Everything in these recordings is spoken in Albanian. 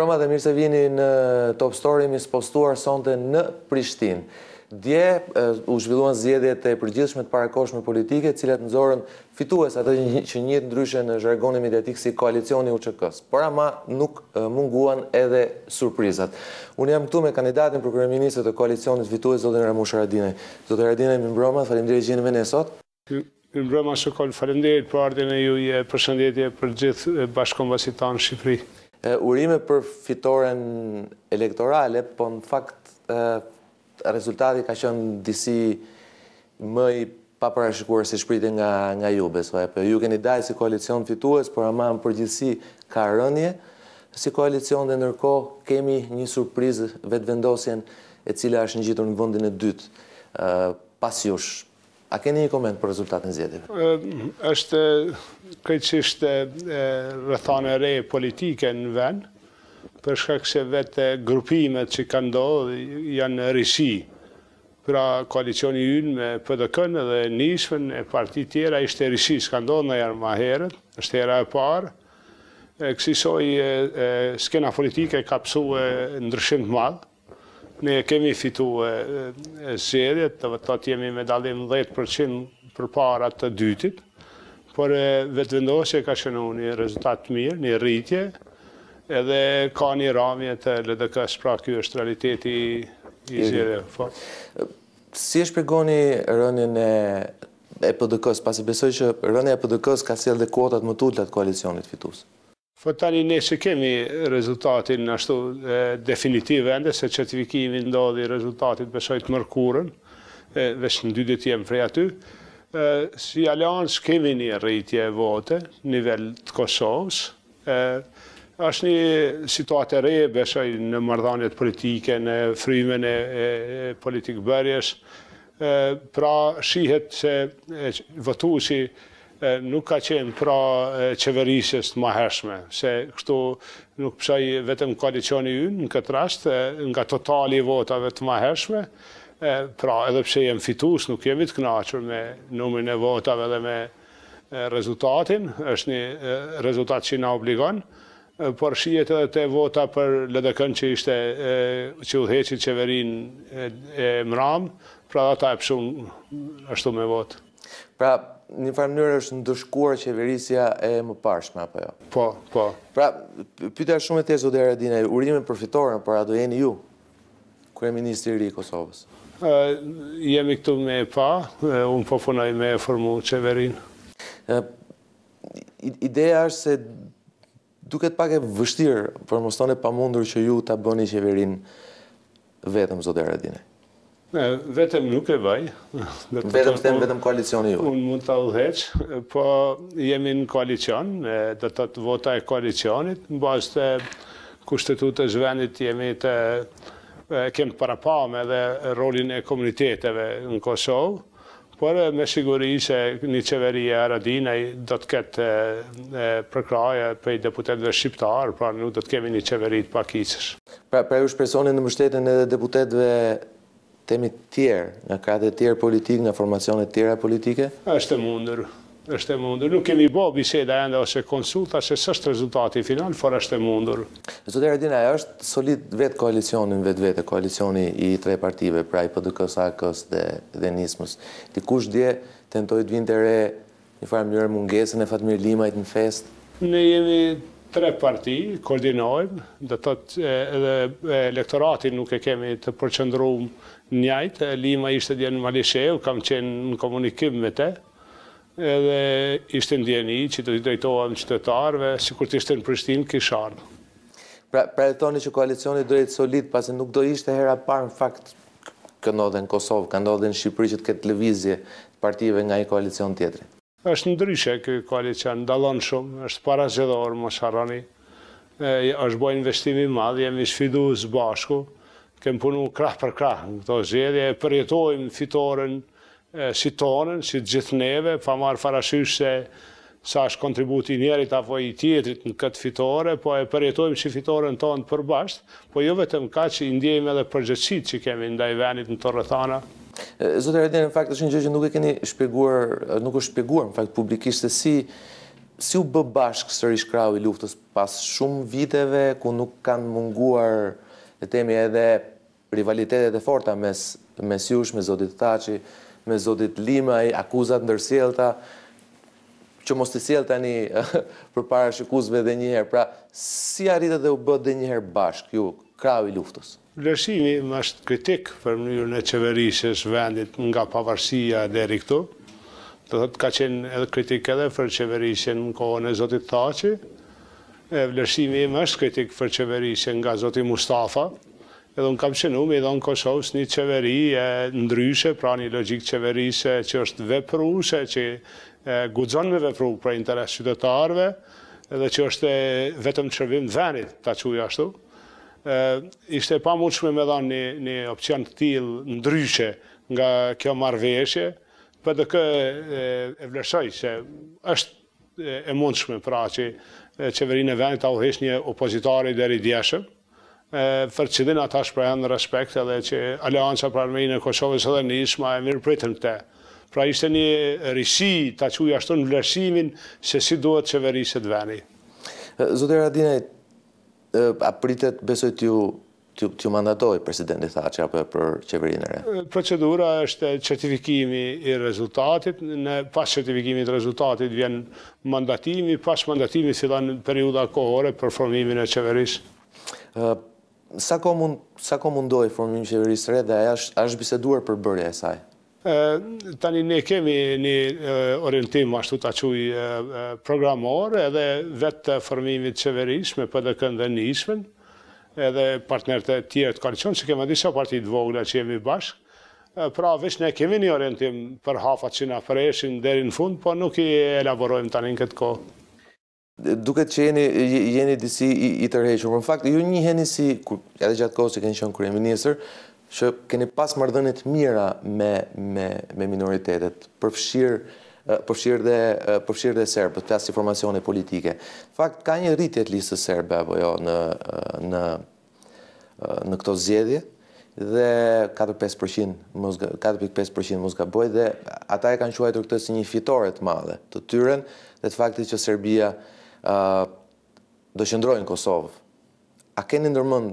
mbrëma dhe mirë se vini në Top Story, mi spostuar sonte në Prishtinë. Dje u zhvilluan zgjedhjet e përgjithshme të parakohshme politike, cilat nxorën fitues atë që njihet ndryshe në zhargonin mediatik si koalicioni UÇK-s. Por ama nuk munguan edhe surprizat. Unë jam këtu me kandidatin për kryeministër të koalicionit fitues, zotin Ramush Haradinaj. Zotin Haradinaj, mirëmbrëma, faleminderit që jeni me ne sot. Mirëmbrëma shokol, faleminderit për ardhin e juaj, përshëndetje për gjithë bashkëkombësit tanë në Shqipëri. Urime për fitoren elektorale, po në fakt rezultati ka qenë disi më i paparashikuar se shprite nga ju, besoj. Ju keni dalë si koalicion fitues, por ama në përgjithësi ka rënje si koalicion dhe ndërkohë kemi një surprizë vetëvendosjen e cila është ngjitur në vendin e dytë pas jush. A keni një koment për rezultatin e zgjedhjeve? Është krejtësisht rrethana e re politike në vend, për shkak se vetë grupimet që kanë ndodhur janë rishi. Pra koalicioni ynë me PDK-n dhe NISMën e parti tjera ishte rishi, s'ka ndodhur ndonjëherë më herët, është hera e parë. Kësaj skena politike ka pësuar ndryshim të madh. Ne kemi fituar zgjedhjet, do të thotë jemi me dallim 10% përpara të dytit, por vetëvendosja ka qenë një rezultat të mirë, një rritje, edhe ka një ramje të LDK-s, pra ky është realiteti i zgjedhjeve. Si e shpjegoni rënien e PDK-s, pasi besoj që rënja e PDK-s ka sjellë dhe kuotat më të ulta të koalicionit fitues? Tani ne që kemi rezultatin ashtu definitiv ende, se certifikimi ndodhi rezultatit besoj të mërkurën, veç në 2 ditë jem prej aty. Si aleancë kemi një rritje vote, nivel të Kosovës. Është një situatë e re, besoj në marrëdhëniet politike, në frymën e politikë bërjes. Pra shihet se votuesi nuk ka qenë pra qeverisjes të mëhershme, se kështu nuk pësoj vetëm koalicioni ynë në këtë rast, nga totali i votave të mëhershme, pra edhe pse jem fitues, nuk jemi të kënaqur me numrin e votave dhe me rezultatin, është një rezultat që na obligon, por shihet edhe te vota për LDK-n që udhëheqi qeverinë e mram, pra ata e psun ashtu me votë. Pra, një farë mënyrë është ndëshkuar qeverisja e mëparshme, apo jo? Po. Pra, pyetja shumë e thjeshtë, zotë Haradinaj, urime për fitoren, por a do jeni ju, kryeministri i ri i Kosovës? Jemi këtu me unë po punoj me formu qeverinë. Ideja është se duket pak e vështirë, por mos tonë e pamundur që ju ta bëni qeverinë vetëm, zotë Haradinaj. Vetëm nuk e vaj. Vetëm koalicioni ju. Unë mund të udhëheq, po jemi në koalicion, do të thotë vota e koalicionit, në bazë të kushtetutës vendit jemi kemë parapame edhe rolin e komuniteteve në Kosovë, por me siguri se një Qeveria Haradinaj do të ketë përkraje për deputetëve shqiptarë, pra nuk do të kemi një qeveri të pakicësh. Pra ju shpresoni në mbështetjen edhe deputetëve temi tjerë, nga kratë tjerë politikë, nga formacionet tjera politike? Është e mundur. Nuk kemi bo biseda ende ose konsulta, se s'është rezultati final, for është e mundur. Zotë Haradinaj, është solid vetë koalicionin vetë, koalicioni i 3 partive, pra i PDK-s, AK-s dhe NISMës. Dikush dje tentoi të vinte re një farë mënyrë mungesën e Fatmir Limajt në fest? Ne jemi 3 parti, koordinojmë, do të thotë edhe elektoratin nuk e kemi të përqendruar njëjtë. Lima ishte dje në Malisheu, kam qenë në komunikim me te, edhe ishte ndjeni që të drejtohem qytetarëve, sikur të ishte në Prishtinë Qershor. Pra e thoni që koalicioni do jetë solid, pasi nuk do ishte hera parë në fakt ka ndodhe në Kosovë, ka ndodhe në Shqipëri që të ketë lëvizje partive nga një koalicion tjetri. Është ndryshe ky koalicion, dallon shumë, është parazgjedhor, mos harroni. Është bërë investimi i madh, jemi sfidues bashku, kemë punu krah për krah në këto zgjedhje, përjetojmë fitoren si tonën, si gjithë neve, pa marrë parasysh se sa është kontributi njerit apo i tjetrit në këtë fitore, po e përjetojmë si fitoren tonë përbashkët, po jo vetëm ka që i ndjejmë edhe përgjegjësitë që kemi ndaj vendit në të rrethana. Zotë Haradinaj, në fakt është një gjë që nuk e keni shpjeguar, nuk është shpjeguar në fakt publikisht se si u bë bashkë sërish krau i luftës pas shumë viteve ku nuk kanë munguar le temi edhe rivalitetet e forta mes jush, me zotit Thaçi, me zotit Limaj, akuzat ndërsjellta, që mos të sjell tani përpara shikuesve edhe një herë. Pra, si arritët dhe u bë edhe një herë bashkë ju, krau i luftës? Vlerësimi më është kritik për mënyrën e qeverisjes vendit nga pavarësia deri këtu. Do thotë ka qenë edhe kritik edhe për qeverisjen në kohën e zotit Thaçi. Vlerësimi im është kritik për qeverisjen nga zoti Mustafa. Edhe unë kam qenë me dhënë Kosovës një qeveri ndryshe, pra një logjik qeverise që është vepruese, që guxon me vepru për interes qytetarëve, edhe që është vetëm shërbim vendit, ta quaj ashtu. Ishte e pamundshme me dhënë një opcion të tillë ndryshe nga kjo marrëveshje. PDK e vlerësoj se është e mundshme pra që qeverinë e vendit ta udhëhesh një opozitari deri djeshëm, për cilin ata shprehen respekt edhe që Aleanca për Armeninë e Kosovës edhe NISMA e mirëpritën këtë. Pra ishte një risi, ta quaj ashtu, në vlerësimin se si duhet qeveriset vendi. Zotë Haradinaj, a pritet besoj t'ju mandatoj presidenti Thaçi apo për qeverinë e re? Procedura është certifikimi i rezultatit, pas certifikimit të rezultatit vjen mandatimi, pas mandatimi fillon periudha kohore për formimin e qeverisë. Sa ko mundoj formimi i qeverisë së re dhe është biseduar për bërja e saj? Tani ne kemi një orientim ashtu ta quaj programor edhe vetë formimit qeverisë me PDK-n dhe NISMën, edhe partnerët e tjerë të koalicion, që kemi disa partit vogla që jemi bashkë. Pra, veç ne kemi një orientim për hafat që na preshin deri në fund, po nuk i elaborojmë tani në këtë kohë. Duket që jeni disi i tërhequr. Në fakt, ju njiheni si, edhe gjatë kohës që keni qenë kryeministër, që keni pas marrëdhënie të mira me minoritetet, përfshirë dhe serbët, flas si formacione politike. Në fakt, ka një rritje të listës serbe apo jo në këto zgjedhje dhe 4,5% mos gaboj, dhe ata e kanë quajtur këtë si një fitore të madhe të tyren dhe të faktit që Serbia do qëndrojë në Kosovë. A keni ndërmend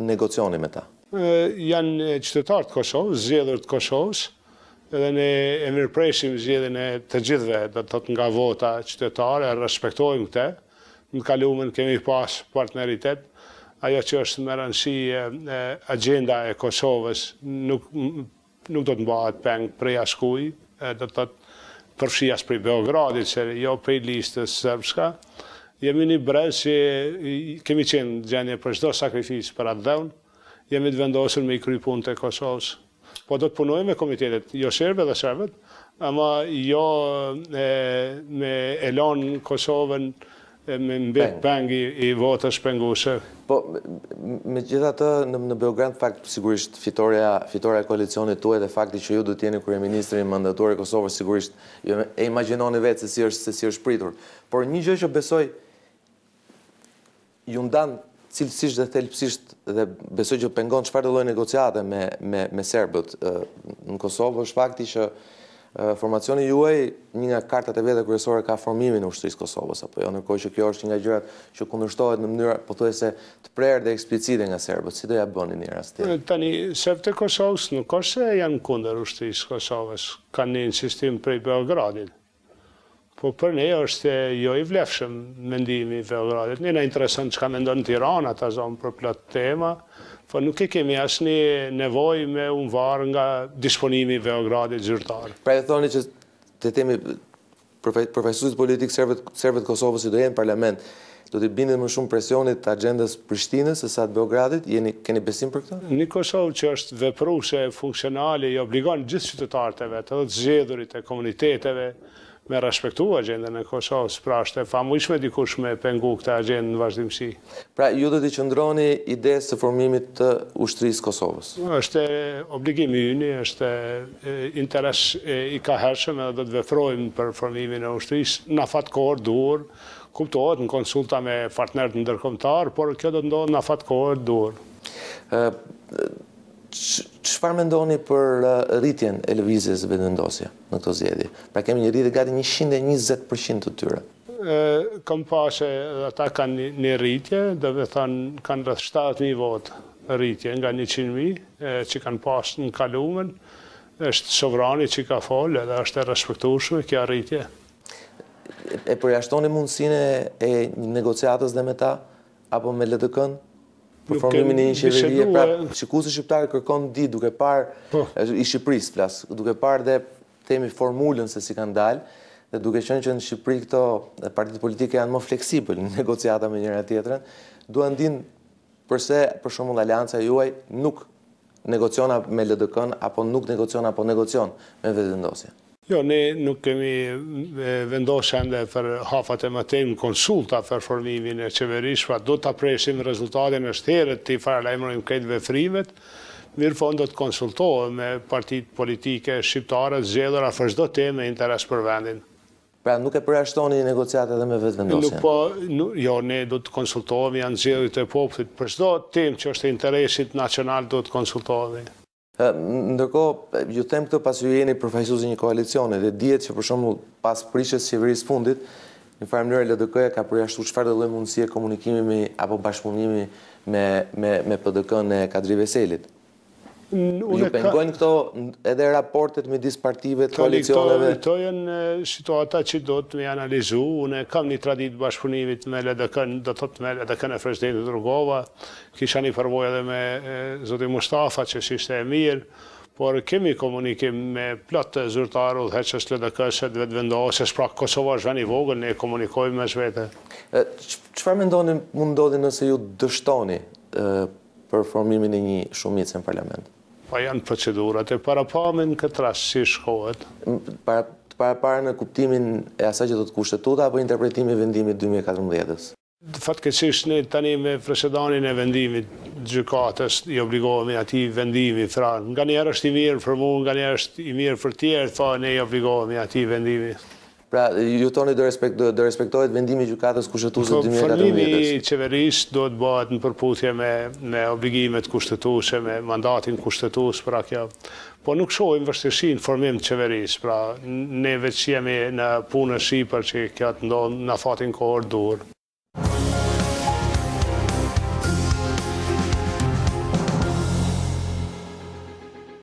negocioni me ta? Janë qytetarë të Kosovës, zgjedhur të Kosovës, edhe ne e mirëpresim zgjedhjen e të gjithëve, do të thotë nga vota qytetare, respektojmë këtë. Në kaluamën kemi pas partneritet. Ajo që është më rëndësi agenda e Kosovës nuk do të mbahet peng prej askujt, do të thotë përfshijas prej Beogradit, se jo prej listës serbska. Jemi një brez që kemi qenë gjendje për çdo sakrificë për atë dhënë. Jemi të vendosur me i kry punët e Kosovës. Po do të punojmë me komitetet, jo serbe dhe serbet, ama jo me elon Kosovën me mbet peng i votës penguese. Po, me gjitha të në Beograd, fakt, sigurisht fitoria e koalicionit tuaj dhe fakti që ju do t'jeni kryeministri mandatuar e Kosovës, sigurisht e imagjinoni vetë se si është pritur. Por një gjë që besoj ju ndan cilësisht dhe thelbësisht dhe besoj që pengon çfarë lloj negociate me serbët në Kosovë, është fakti që formacioni juaj, një nga kartat e veta kryesore ka formimin e Ushtrisë Kosovës, apo jo, ndërkohë që kjo është një nga gjërat që kundërshtohet në mënyrë pothuajse të prerë dhe eksplicite nga serbët. Si do ja bëni një rast tjetër? Tani serbët e Kosovës nuk është se janë kundër Ushtrisë Kosovës, kanë një insistim prej Beogradit. Po për ne është jo i vlefshëm mendimi i Beogradit. Ne na intereson çka mendon Tirana, ta zonë për plot tema, po nuk e kemi asnjë nevojë me u varë nga disponimi i Beogradit zyrtar. Pra e thoni që të temi përfaqësuesit politik serbët Kosovës që do jenë në parlament, do t'i bindin më shumë presionit të agendës Prishtinës se sa të Beogradit, keni besim për këtë? Një Kosovë që është vepruese, funksionale, i obligon gjithë qytetarët e vet, edhe të zgjedhurit e komuniteteve, me respektu agendën e Kosovës, pra është e famujshme dikush me pengu këtë agendë në vazhdimsi. Pra ju do t'i qëndroni idesë të formimit të Ushtrisë Kosovës? Është obligimi ynë, është interes i kahershëm edhe do të veprojmë për formimin e Ushtrisë. Na fat kohë duhur, kuptohet në konsulta me partnerët ndërkombëtar, por kjo do të ndodhë na fat kohë duhur. Çfarë mendoni për rritjen e lëvizjes vendosje në këto zgjedhje? Pra kemi një rritje gati 120% të tyre. kam pa se ata kanë një rritje, dhe me thënë kanë rreth 7.000 votë rritje nga 100.000 që kanë pas në kalumen. Është sovrani që ka folë edhe është e respektueshme kjo rritje. E përjashtoni mundësinë e negociatës dhe me ta, apo me LDK-n? Për formimin e një qeverie, pra shikuesi shqiptar kërkon di duke parë i Shqipërisë flas, duke parë dhe themi formulën se si kanë dalë, dhe duke qenë që në Shqipëri këto partitë politike janë më fleksibël në negociata me njëra tjetrën, duan dinë përse për shembull aleanca juaj nuk negociona me LDK-n apo nuk negocion apo negocion me vetëvendosje. Jo, ne nuk kemi vendosje ende për hafat e mëtejnë konsulta për formimin e qeverisë, pra do të presim rezultatin është herët të i paralajmërojmë këtë veprimet, mirë fond do të konsultohem me partitë politike shqiptare zgjedhura për çdo temë me interes për vendin. Pra nuk e përjashtoni negociatat edhe me vetëvendosjen? Jo, ne do të konsultohemi janë zgjedhjet e popullit. Për çdo temë që është e interesit nacional do të konsultohemi. Ndërkohë, ju them këtë pasi ju jeni përfaqësues i një koalicioni dhe dihet që për shembull pas prishjes së qeverisë fundit, në farë mënyrë LDK-ja ka përjashtuar çfarë lloj mundësie komunikimi apo bashkëpunimi me PDK-n e Kadri Veselit. Ju pengojnë këto edhe raportet midis partive të koalicioneve? Këto janë situata që do të me analizu. Unë kam një traditë bashkëpunimit me LDK-n, do të thotë me LDK-n e Presidentit Rugova, kisha një përvojë edhe me zotin Mustafa që ishte e mirë, por kemi komunikim me plot të zyrtarë udhëheqës LDK-s dhe vetëvendosjes, pra Kosova është vend i vogël, ne komunikojmë mes vete. Çfarë mendoni mund ndodhi nëse ju dështoni për formimin e një shumice në parlament? Pa janë procedurat e parapamin këtë rast si shkohet. Para në kuptimin e asaj që do të kushtetuta apo interpretimi i vendimit 2014-s? Fatkeqësisht ne tani me presedanin e vendimit gjykatës i obligohemi atij vendimi, pra nganjëherë është i mirë për mua, nganjëherë është i mirë për tjerë, fa ne i obligohemi atij vendimi. Pra, ju thoni do respektohet vendimi i gjykatës kushtetuese 2014-s? Formimi i qeverisë do të bëhet në përputhje me obligimet kushtetuese, me mandatin kushtetues, pra kjo. Po nuk shohim vështirësi në formim të qeverisë, pra ne veç jemi në punë shqipër që kjo të ndodhë në fatin kohër dur.